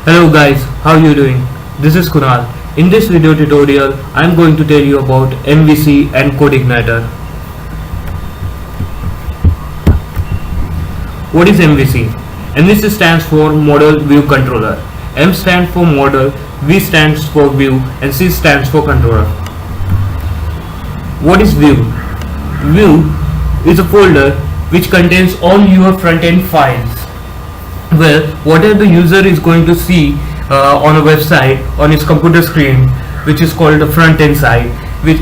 Hello guys, how you doing? This is Kunal. In this video tutorial, I am going to tell you about MVC and CodeIgniter. What is MVC? MVC stands for Model View Controller. M stands for Model, V stands for View, and C stands for Controller. What is View? View is a folder which contains all your front-end files. Well, whatever the user is going to see on a website on his computer screen, which is called the front-end side, which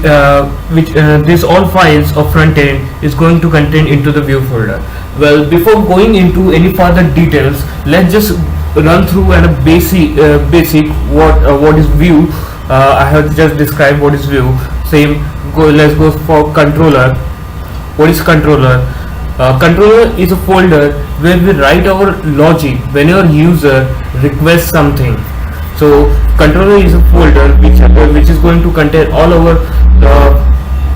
this all files of front-end is going to contain into the view folder. Well, before going into any further details, let's just run through a basic what is view. I have just described what is view. Let's go for controller. What is controller? Controller is a folder where we write our logic when our user requests something. So controller is a folder which is going to contain all our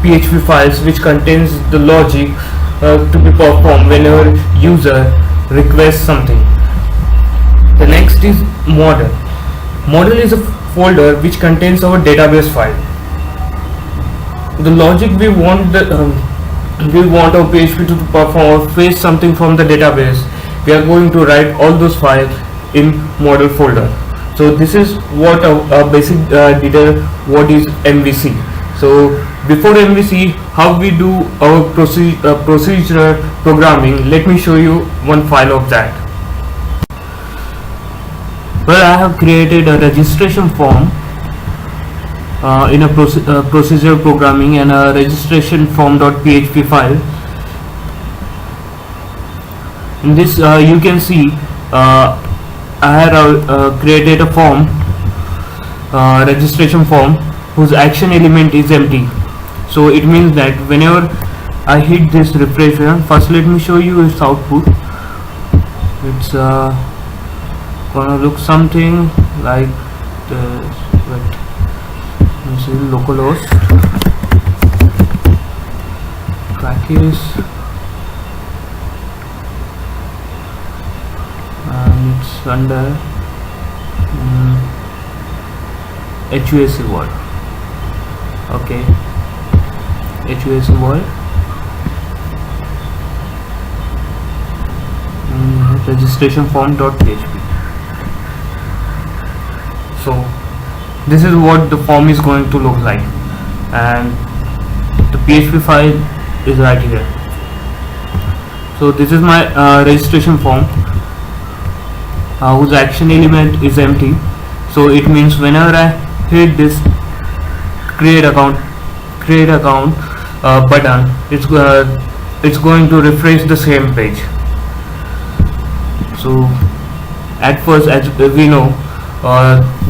PHP files, which contains the logic to be performed whenever user requests something. The next is model. Model is a folder which contains our database file. The logic we want our PHP to perform or fetch something from the database, we are going to write all those files in model folder. So this is what a basic detail what is MVC. So before MVC, how we do our procedural programming, let me show you one file of that. Well, I have created a registration form in a procedural programming and a registration form.php file. In this you can see I have created a form, registration form, whose action element is empty. So it means that whenever I hit this refresh button, first let me show you its output. It's gonna look something like this. This is localhost, track is, and it's under HVAC wall. Okay, HVAC wall, registration form.php. So this is what the form is going to look like, and the PHP file is right here. So this is my registration form whose action element is empty. So it means whenever I hit this create account button, it's going to refresh the same page. So at first, as we know,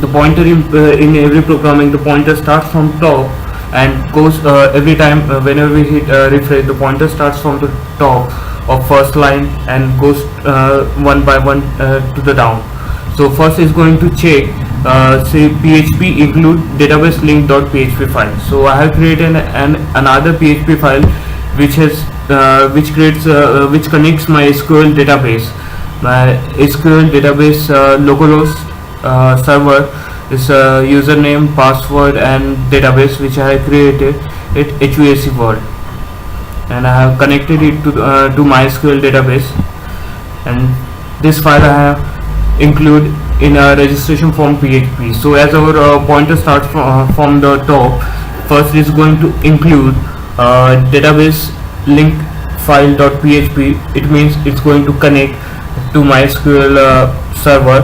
the pointer in every programming, the pointer starts from top and goes every time whenever we hit refresh, the pointer starts from the top of first line and goes one by one to the down. So first is going to check say php include database link.php file. So I have created another PHP file which connects my SQL database. My SQL database localhost server is username, password, and database which I have created at HVAC world, and I have connected it to MySQL database, and this file I have include in a registration form PHP. So as our pointer starts from the top, first is going to include database link file.php. It means it's going to connect to MySQL server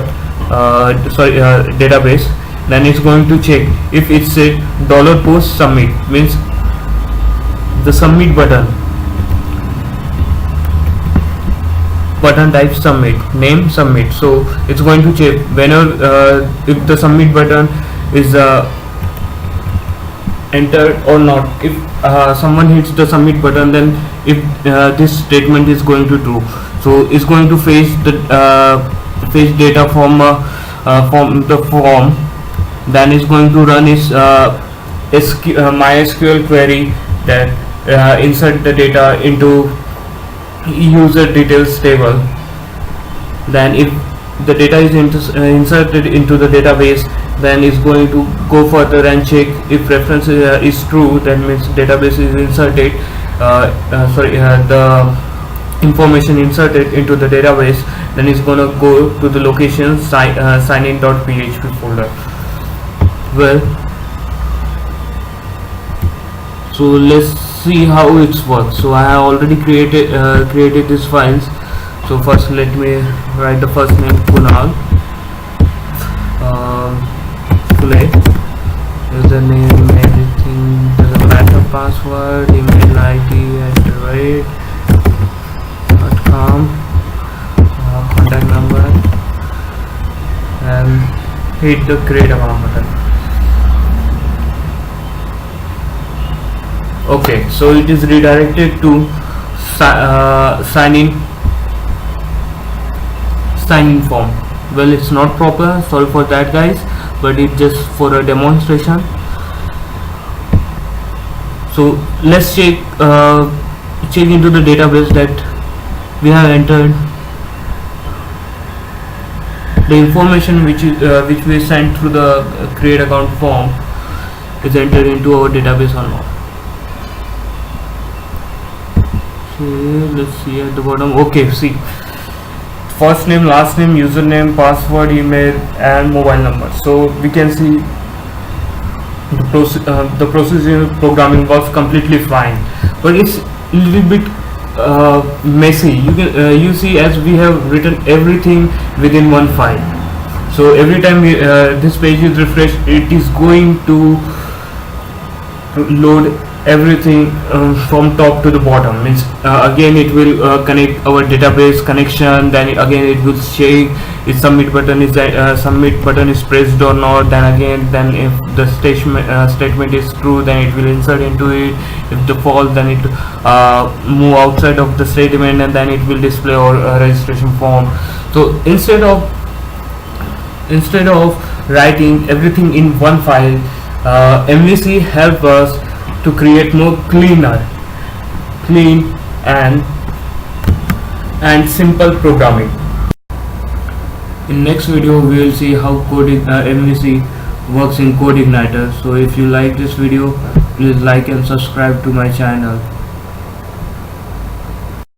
database. Then it's going to check if it's a $post submit, means the submit button type submit, name submit. So it's going to check whenever if the submit button is entered or not. If someone hits the submit button, then if this statement is going to true, so it's going to fetch data from the form. Then it's going to run its MySQL query that insert the data into user details table. Then if the data is inserted into the database, then it's going to go further and check if reference is true, then means database is inserted, the information inserted into the database, then it's gonna go to the location signin.php folder. Well, so let's see how it works. So I have already created these files. So first let me write the first name Kunal, play, username, everything doesn't matter, password, email ID @.com, contact number, and hit the create account button. Okay, so it is redirected to sign in form. Well, it's not proper, sorry for that guys, but it's just for a demonstration. So let's check into the database that we have entered the information which we sent through the create account form is entered into our database or not. Okay, let's see at the bottom. Okay, see, first name, last name, username, password, email, and mobile number. So we can see the procedure programming works completely fine, but it's a little bit messy. You see, as we have written everything within one file, so every time this page is refreshed, it is going to load everything from top to the bottom. Means again it will connect our database connection, then again it will check if submit button is pressed or not, then if the statement is true, then it will insert into it. If the false, then it move outside of the statement, and then it will display our registration form. So instead of writing everything in one file, MVC help us to create more clean and simple programming. In next video we will see how MVC works in CodeIgniter. So if you like this video, please like and subscribe to my channel.